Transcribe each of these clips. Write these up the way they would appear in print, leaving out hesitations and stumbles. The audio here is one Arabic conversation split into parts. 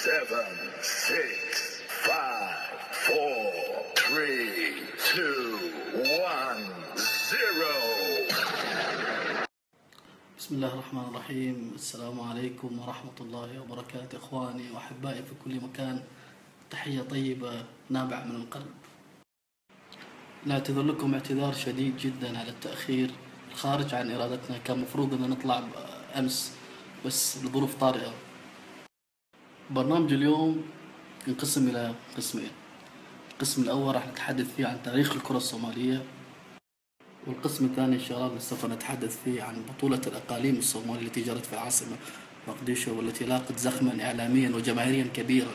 7, 6, 5, 4, 3, 2, 1, 0. بسم الله الرحمن الرحيم. السلام عليكم ورحمة الله وبركاته إخواني وأحبائي في كل مكان. تحية طيبة نابعة من القلب. نعتذر لكم اعتذار شديد جدا على التأخير الخارج عن إرادتنا. كان مفروض أن نطلع أمس بس لظروف طارئة. برنامج اليوم ينقسم إلى قسمين. القسم الأول راح نتحدث فيه عن تاريخ الكرة الصومالية، والقسم الثاني إن شاء الله سوف نتحدث فيه عن بطولة الأقاليم الصومالية التي جرت في العاصمة مقديشو، والتي لاقت زخما إعلاميا وجماهيريا كبيرا.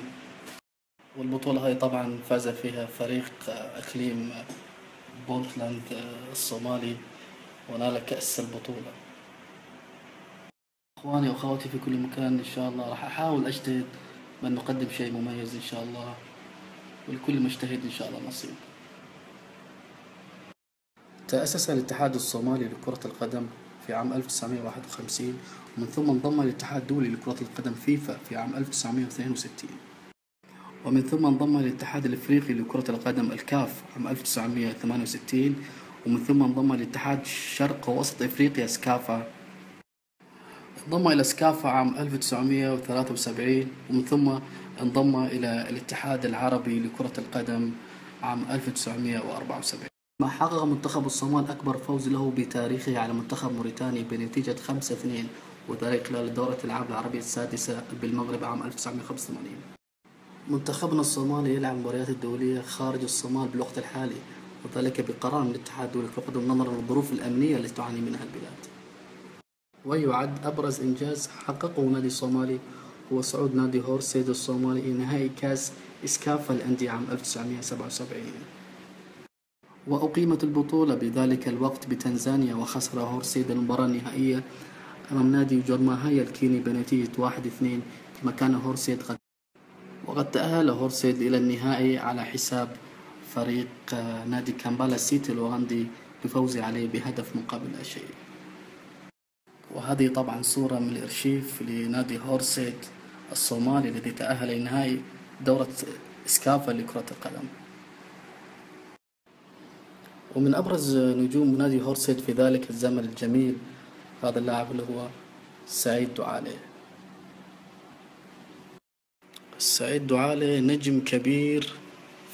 والبطولة هاي طبعا فاز فيها فريق إقليم بورتلاند الصومالي ونال كأس البطولة. إخواني وأخواتي في كل مكان، إن شاء الله راح أحاول أجتهد بأن نقدم شيء مميز إن شاء الله، ولكل مجتهد إن شاء الله نصيب. تأسس الاتحاد الصومالي لكرة القدم في عام 1951، ومن ثم انضم الاتحاد الدولي لكرة القدم فيفا في عام 1962، ومن ثم انضم الاتحاد الافريقي لكرة القدم الكاف عام 1968، ومن ثم انضم الاتحاد شرق ووسط افريقيا سكافا. انضم الى سكافا عام 1973، ومن ثم انضم الى الاتحاد العربي لكرة القدم عام 1974. ما حقق منتخب الصومال أكبر فوز له بتاريخه على منتخب موريتانيا بنتيجة 5-2، وذلك خلال دورة الألعاب العربية السادسة بالمغرب عام 1985. منتخبنا الصومالي يلعب المباريات الدولية خارج الصومال بالوقت الحالي، وذلك بقرار من الاتحاد الدولي لكرة القدم نظرا للظروف الأمنية التي تعاني منها البلاد. ويعد أبرز إنجاز حققه نادي الصومالي هو صعود نادي هورسيد الصومالي إلى نهائي كأس إسكافا الأندية عام 1977. وأقيمت البطولة بذلك الوقت بتنزانيا، وخسر هورسيد المباراة النهائية أمام نادي جورماهيا الكيني بنتيجة 1-2، كما كان هورسيد وقد تأهل هورسيد إلى النهائي على حساب فريق نادي كامبالا سيتي الأوغندي بفوزه عليه بهدف مقابل لا شيء. وهذه طبعا صورة من الأرشيف لنادي هورسيد الصومالي الذي تأهل إلى نهائي دورة إسكافا لكرة القدم. ومن أبرز نجوم نادي هورسيد في ذلك الزمن الجميل هذا اللاعب اللي هو سعيد دعالي. سعيد دعالي نجم كبير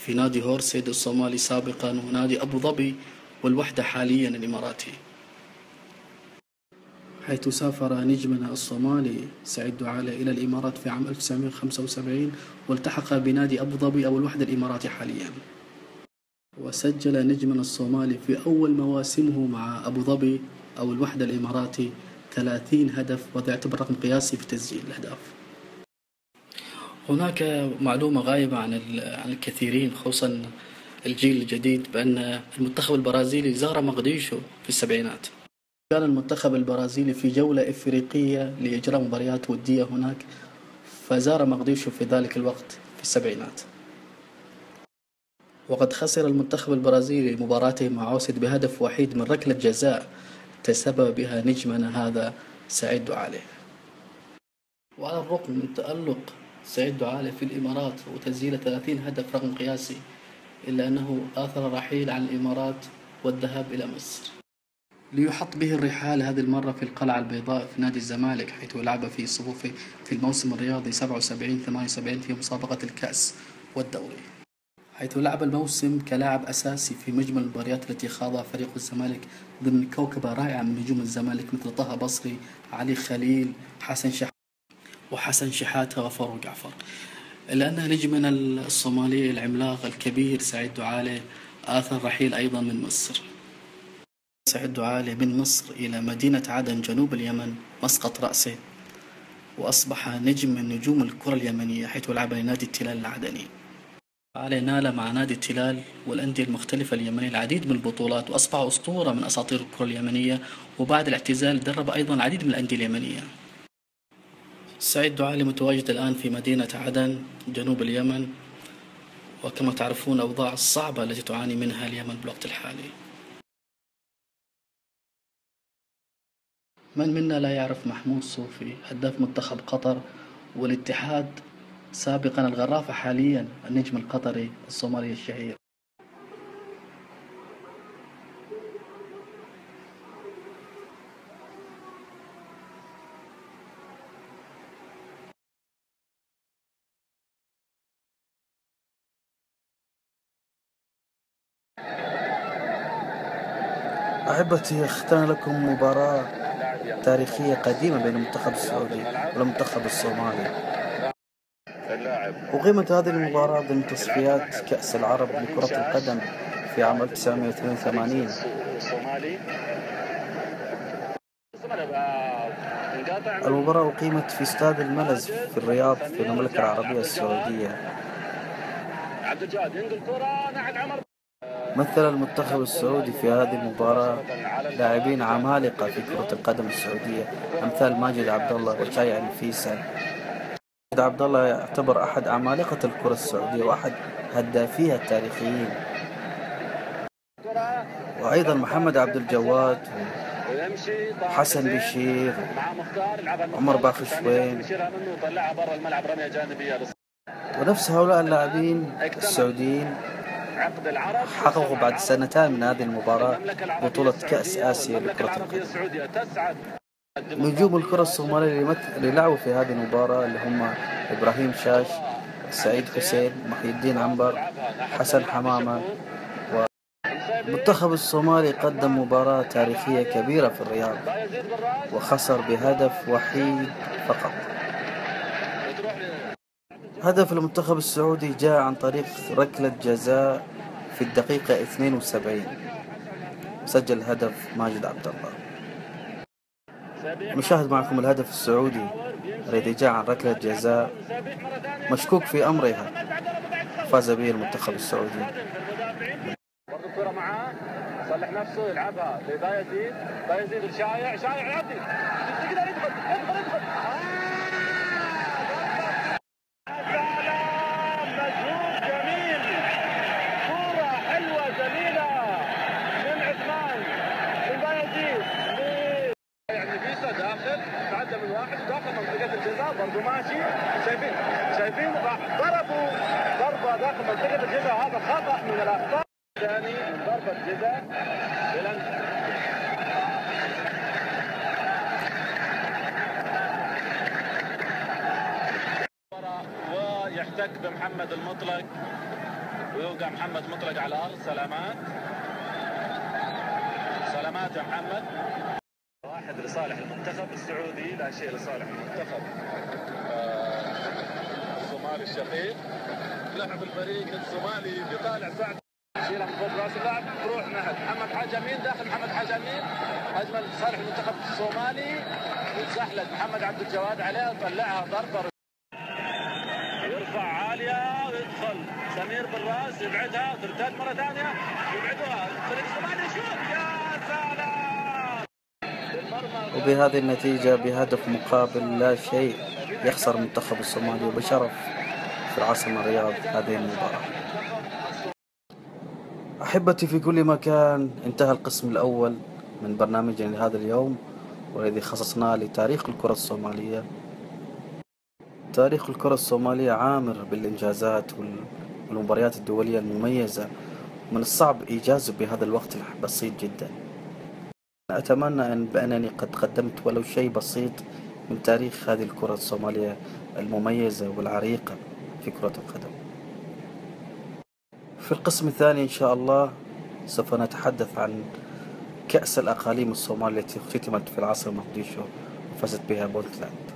في نادي هورسيد الصومالي سابقا ونادي أبو ظبي والوحدة حاليا الإماراتي، حيث سافر نجمنا الصومالي سعيد دعالي إلى الإمارات في عام 1975، والتحق بنادي أبو ظبي أو الوحدة الإماراتي حاليا. وسجل نجمنا الصومالي في أول مواسمه مع أبو ظبي أو الوحدة الإماراتي 30 هدف، وهذا يعتبر رقم قياسي في تسجيل الأهداف. هناك معلومة غايبة عن الكثيرين خصوصا الجيل الجديد بأن المنتخب البرازيلي زار مقديشو في السبعينات. كان المنتخب البرازيلي في جولة إفريقية لإجراء مباريات ودية هناك، فزار مقديشو في ذلك الوقت في السبعينات. وقد خسر المنتخب البرازيلي مباراته مع عوسد بهدف وحيد من ركلة جزاء تسبب بها نجمنا هذا سعيد دعالي. وعلى الرغم من تألق سعيد دعالي في الإمارات وتسجيل 30 هدف رقم قياسي، إلا أنه آثر الرحيل عن الإمارات والذهاب إلى مصر ليحط به الرحال، هذه المرة في القلعة البيضاء في نادي الزمالك، حيث لعب في صفوفه في الموسم الرياضي 77-78 في مسابقة الكأس والدوري، حيث لعب الموسم كلاعب أساسي في مجمل المباريات التي خاضها فريق الزمالك ضمن كوكبة رائعة من نجوم الزمالك مثل طه بصري، علي خليل، حسن شحاتة وفاروق جعفر. إلا أن نجمنا الصومالي العملاق الكبير سعيد دعالي آثر رحيل أيضا من مصر. سعيد دعالي من مصر إلى مدينة عدن جنوب اليمن مسقط رأسه، وأصبح نجم من نجوم الكرة اليمنية، حيث لعب لنادي التلال العدني. علي نال مع نادي التلال والأندية المختلفة اليمنية العديد من البطولات، وأصبح أسطورة من أساطير الكرة اليمنية، وبعد الاعتزال درب أيضا العديد من الأندية اليمنية. سعيد دعالي متواجد الآن في مدينة عدن جنوب اليمن، وكما تعرفون الأوضاع الصعبة التي تعاني منها اليمن بالوقت الحالي. من منا لا يعرف محمود صوفي هداف منتخب قطر والاتحاد سابقا الغرافة، حاليا النجم القطري الصومالي الشهير. أحبتي، اختار لكم مباراة تاريخية قديمة بين المنتخب السعودي والمنتخب الصومالي. أقيمت هذه المباراة ضمن تصفيات كأس العرب لكرة القدم في عام 1982. المباراة أقيمت في استاد الملز في الرياض في المملكة العربية السعودية. مثل المنتخب السعودي في هذه المباراة لاعبين عمالقة في كرة القدم السعودية أمثال ماجد عبد الله وشايع الفيصل. ماجد عبد الله يعتبر أحد عمالقة الكرة السعودية وأحد هدافيها التاريخيين، وأيضا محمد عبد الجواد وحسن بشير وعمر باخشوين. ونفس هؤلاء اللاعبين السعوديين حققوا بعد سنتين من هذه المباراة بطولة كأس آسيا لكرة القدم. نجوم الكرة الصومالية اللي لعبوا في هذه المباراة اللي هم إبراهيم شاش، سعيد حسين، محي الدين عنبر، حسن حمامة. المنتخب الصومالي قدم مباراة تاريخية كبيرة في الرياض وخسر بهدف وحيد فقط. هدف المنتخب السعودي جاء عن طريق ركلة جزاء في الدقيقة 72، سجل هدف ماجد عبد الله. نشاهد معكم الهدف السعودي الذي جاء عن ركلة جزاء مشكوك في أمرها، فاز به المنتخب السعودي. الكرة معاه، صلح نفسه، يلعبها لبايزيد، بايزيد الشايع، شايع يعدي، يقدر يدخل. سلام، مجهود جميل، كرة حلوة جميلة من عثمان لبايزيد، يعني فيسا داخل، تعدى من واحد وداخل منطقة الجزاء، برضه ماشي. شايفين ضربوا ضربة داخل منطقة الجزاء، هذا خطأ من الأخطاء. ثاني ضربة جزاء ويحتك بمحمد المطلق ويوقع محمد مطلق على الأرض. سلامات يا محمد. واحد لصالح المنتخب السعودي، لا شيء لصالح المنتخب الصومالي الشقيق. لاعب الفريق الصومالي بيطالع سعد، يشيلها من فوق راس اللاعب، تروح ناحية محمد حاج امين، داخل محمد حاج امين، هجمة لصالح المنتخب الصومالي، يتزحلق محمد عبد الجواد عليها وطلعها ضربة، يرفع عالية ويدخل سمير بالراس، يبعدها ترتد مرة ثانية، يبعدها الفريق الصومالي، يشوط، يا سلام. وبهذه النتيجة بهدف مقابل لا شيء يخسر المنتخب الصومالي وبشرف في العاصمة الرياض هذه المباراة. أحبتي في كل مكان، انتهى القسم الأول من برنامجنا لهذا اليوم والذي خصصناه لتاريخ الكرة الصومالية. تاريخ الكرة الصومالية عامر بالإنجازات والمباريات الدولية المميزة، من الصعب إيجازه بهذا الوقت البسيط جدا. أتمنى بأنني قد قدمت ولو شيء بسيط من تاريخ هذه الكرة الصومالية المميزة والعريقة في كرة القدم. في القسم الثاني إن شاء الله سوف نتحدث عن كأس الأقاليم الصومالية التي اختتمت في العاصمة مقديشو وفازت بها بونتلاند.